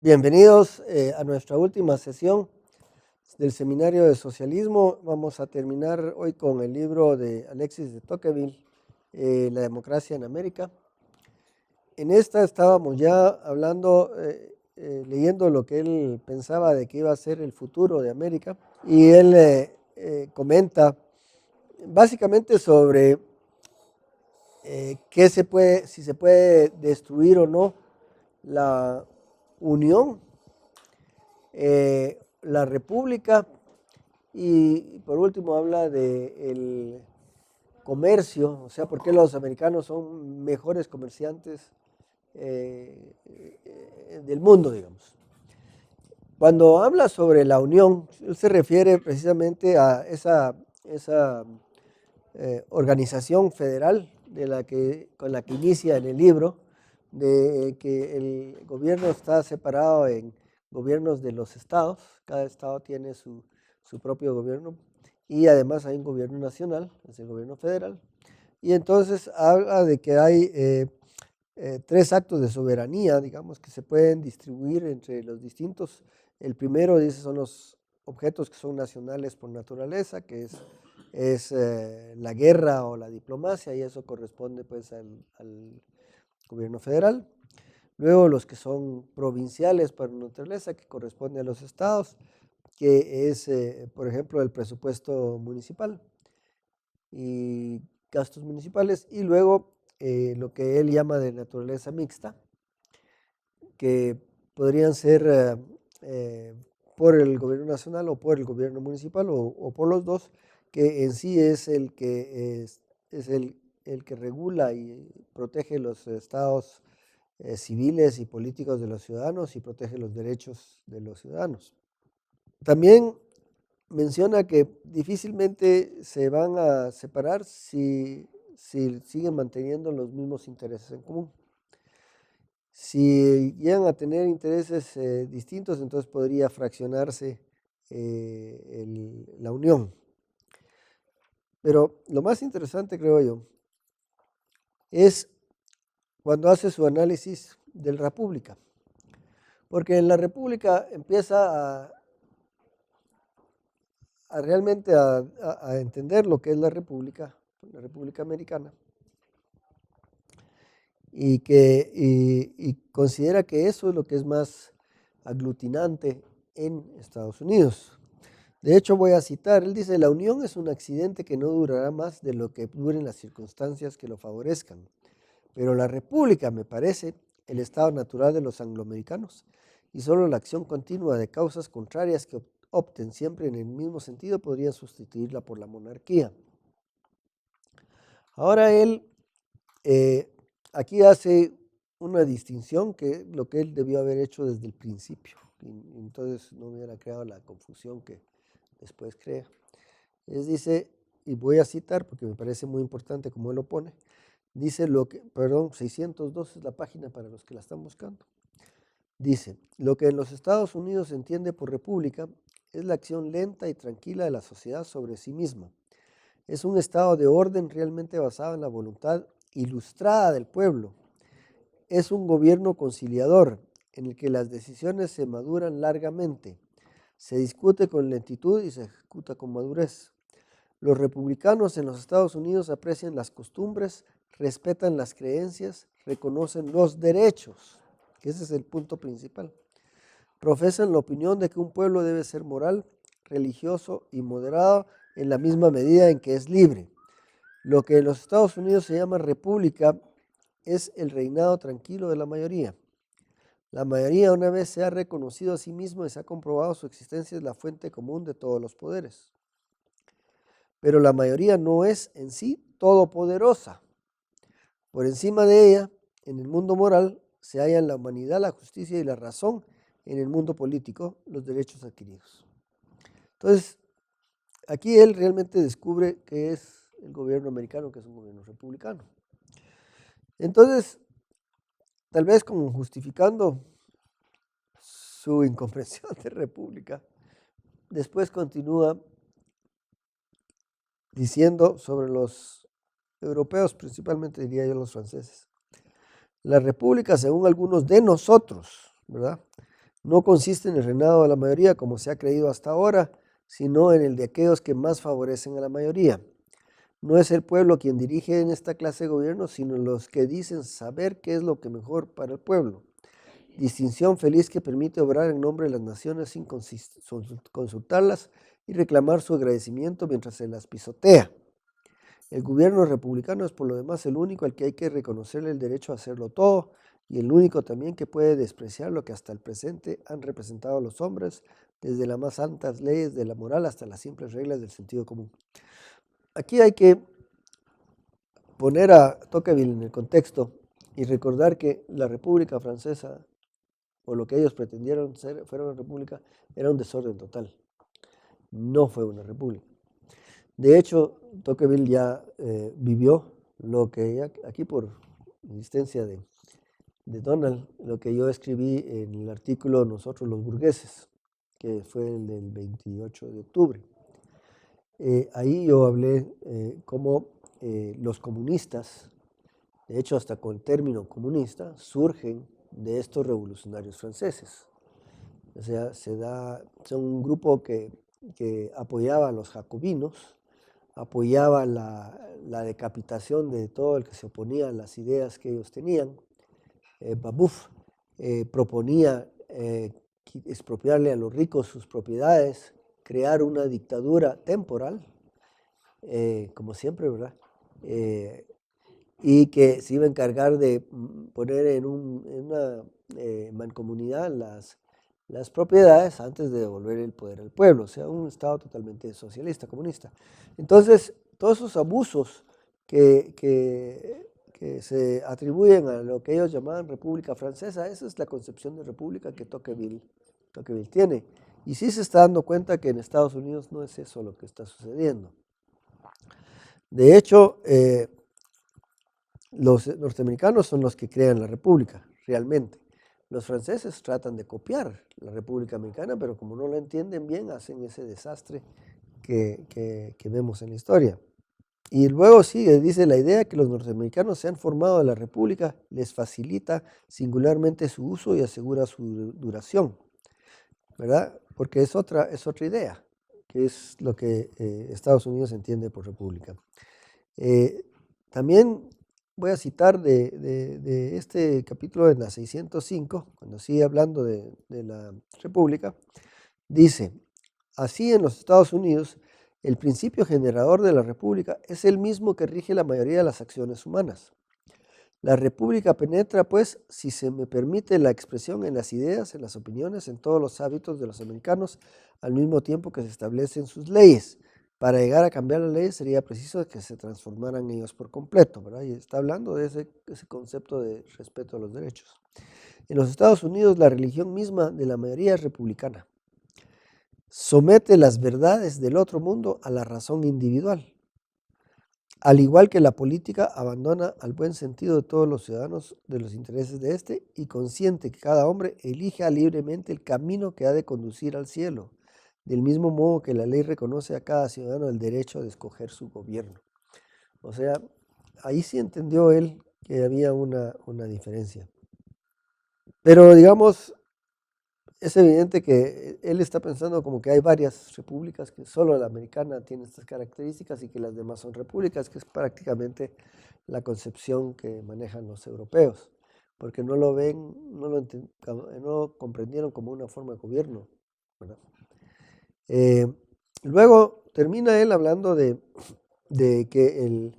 Bienvenidos a nuestra última sesión del Seminario de Socialismo. Vamos a terminar hoy con el libro de Alexis de Tocqueville, La democracia en América. En esta estábamos ya hablando, leyendo lo que él pensaba de que iba a ser el futuro de América, y él comenta básicamente sobre si se puede destruir o no la unión, la república, y por último habla del comercio, o sea, por qué los americanos son mejores comerciantes del mundo, digamos. Cuando habla sobre la unión, él se refiere precisamente a esa organización federal con la que inicia en el libro, de que el gobierno está separado en gobiernos de los estados. Cada estado tiene su propio gobierno, y además hay un gobierno nacional, es el gobierno federal. Y entonces habla de que hay tres actos de soberanía, digamos, que se pueden distribuir entre los distintos. El primero, dice, son los objetos que son nacionales por naturaleza, que es la guerra o la diplomacia, y eso corresponde pues al gobierno federal. Luego los que son provinciales por naturaleza, que corresponde a los estados, que es, por ejemplo, el presupuesto municipal y gastos municipales. Y luego lo que él llama de naturaleza mixta, que podrían ser por el gobierno nacional o por el gobierno municipal, o por los dos, que en sí es el que regula y protege los estados civiles y políticos de los ciudadanos y protege los derechos de los ciudadanos. También menciona que difícilmente se van a separar si siguen manteniendo los mismos intereses en común. Si llegan a tener intereses distintos, entonces podría fraccionarse la unión. Pero lo más interesante, creo yo, es cuando hace su análisis de la República. Porque en la República empieza a realmente a entender lo que es la República Americana, y considera que eso es lo que es más aglutinante en Estados Unidos. De hecho, voy a citar, él dice: la unión es un accidente que no durará más de lo que duren las circunstancias que lo favorezcan, pero la república, me parece, el estado natural de los angloamericanos, y solo la acción continua de causas contrarias que opten siempre en el mismo sentido podría sustituirla por la monarquía. Ahora él aquí hace una distinción que lo que él debió haber hecho desde el principio, y entonces no hubiera creado la confusión que después crea. Dice, y voy a citar porque me parece muy importante como él lo pone, dice 602 es la página para los que la están buscando. Dice: lo que en los Estados Unidos se entiende por república es la acción lenta y tranquila de la sociedad sobre sí misma. Es un estado de orden realmente basado en la voluntad ilustrada del pueblo. Es un gobierno conciliador en el que las decisiones se maduran largamente, se discute con lentitud y se ejecuta con madurez. Los republicanos en los Estados Unidos aprecian las costumbres, respetan las creencias, reconocen los derechos, que ese es el punto principal. Profesan la opinión de que un pueblo debe ser moral, religioso y moderado en la misma medida en que es libre. Lo que en los Estados Unidos se llama república es el reinado tranquilo de la mayoría. La mayoría, una vez se ha reconocido a sí mismo y se ha comprobado su existencia, es la fuente común de todos los poderes. Pero la mayoría no es en sí todopoderosa. Por encima de ella, en el mundo moral, se hallan la humanidad, la justicia y la razón. En el mundo político, los derechos adquiridos. Entonces, aquí él realmente descubre que es el gobierno americano, que es un gobierno republicano. Entonces, tal vez como justificando su incomprensión de república, después continúa diciendo sobre los europeos, principalmente diría yo los franceses: la república, según algunos de nosotros, ¿verdad?, no consiste en el reinado de la mayoría como se ha creído hasta ahora, sino en el de aquellos que más favorecen a la mayoría. No es el pueblo quien dirige en esta clase de gobierno, sino los que dicen saber qué es lo que mejor para el pueblo. Distinción feliz que permite obrar en nombre de las naciones sin consultarlas y reclamar su agradecimiento mientras se las pisotea. El gobierno republicano es por lo demás el único al que hay que reconocerle el derecho a hacerlo todo y el único también que puede despreciar lo que hasta el presente han representado los hombres, desde las más santas leyes de la moral hasta las simples reglas del sentido común. Aquí hay que poner a Tocqueville en el contexto y recordar que la República Francesa, o lo que ellos pretendieron ser, fuera una república, era un desorden total. No fue una república. De hecho, Tocqueville ya vivió lo que aquí por insistencia de Donald, lo que yo escribí en el artículo Nosotros los burgueses, que fue el del 28 de octubre. Ahí yo hablé cómo los comunistas, de hecho hasta con el término comunista, surgen de estos revolucionarios franceses. O sea, son un grupo que apoyaba a los jacobinos, apoyaba la decapitación de todo el que se oponía a las ideas que ellos tenían. Babeuf proponía expropiarle a los ricos sus propiedades, crear una dictadura temporal, como siempre, ¿verdad? Y que se iba a encargar de poner en una mancomunidad las propiedades antes de devolver el poder al pueblo, o sea, un Estado totalmente socialista, comunista. Entonces, todos esos abusos que se atribuyen a lo que ellos llamaban República Francesa, esa es la concepción de república que Tocqueville tiene. Y sí se está dando cuenta que en Estados Unidos no es eso lo que está sucediendo. De hecho, los norteamericanos son los que crean la república, realmente. Los franceses tratan de copiar la República Americana, pero como no la entienden bien, hacen ese desastre que vemos en la historia. Y luego sigue, dice, la idea que los norteamericanos se han formado de la república les facilita singularmente su uso y asegura su duración, ¿verdad? Porque es otra idea, que es lo que Estados Unidos entiende por república. También voy a citar de este capítulo en la 605, cuando sigue hablando de la república, dice, así en los Estados Unidos, el principio generador de la república es el mismo que rige la mayoría de las acciones humanas. La república penetra, pues, si se me permite la expresión, en las ideas, en las opiniones, en todos los hábitos de los americanos, al mismo tiempo que se establecen sus leyes. Para llegar a cambiar las leyes sería preciso que se transformaran ellos por completo, ¿verdad? Y está hablando de ese concepto de respeto a los derechos. En los Estados Unidos, la religión misma de la mayoría es republicana. Somete las verdades del otro mundo a la razón individual. Al igual que la política, abandona al buen sentido de todos los ciudadanos de los intereses de éste y consiente que cada hombre elija libremente el camino que ha de conducir al cielo, del mismo modo que la ley reconoce a cada ciudadano el derecho de escoger su gobierno. O sea, ahí sí entendió él que había una diferencia. Pero digamos, es evidente que él está pensando como que hay varias repúblicas, que solo la americana tiene estas características y que las demás son repúblicas, que es prácticamente la concepción que manejan los europeos, porque no lo ven, no lo comprendieron como una forma de gobierno, ¿verdad? Luego termina él hablando de que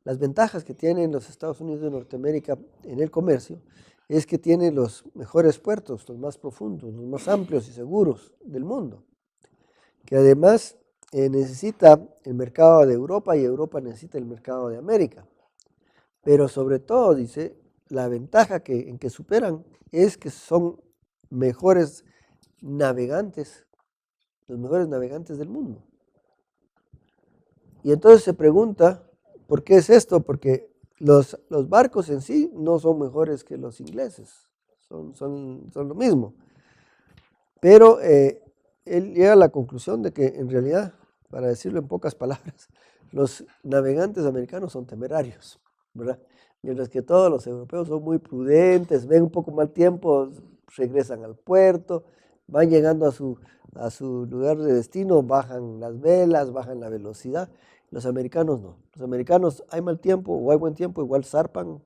las ventajas que tienen los Estados Unidos de Norteamérica en el comercio es que tiene los mejores puertos, los más profundos, los más amplios y seguros del mundo, que además necesita el mercado de Europa y Europa necesita el mercado de América. Pero sobre todo, dice, la ventaja en que superan es que son mejores navegantes, los mejores navegantes del mundo. Y entonces se pregunta, ¿por qué es esto? Porque los barcos en sí no son mejores que los ingleses, son lo mismo. Pero él llega a la conclusión de que en realidad, para decirlo en pocas palabras, los navegantes americanos son temerarios, ¿verdad? Mientras que todos los europeos son muy prudentes, ven un poco mal tiempo, regresan al puerto, van llegando a su lugar de destino, bajan las velas, bajan la velocidad. Los americanos no. Los americanos hay mal tiempo o hay buen tiempo, igual zarpan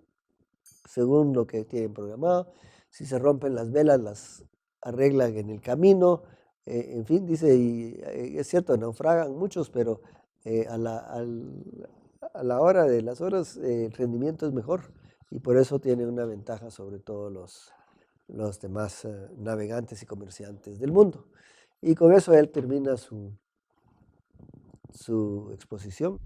según lo que tienen programado. Si se rompen las velas, las arreglan en el camino. En fin, dice, y es cierto, naufragan muchos, pero a la hora de las horas el rendimiento es mejor y por eso tiene una ventaja sobre todos los demás navegantes y comerciantes del mundo. Y con eso él termina su exposición.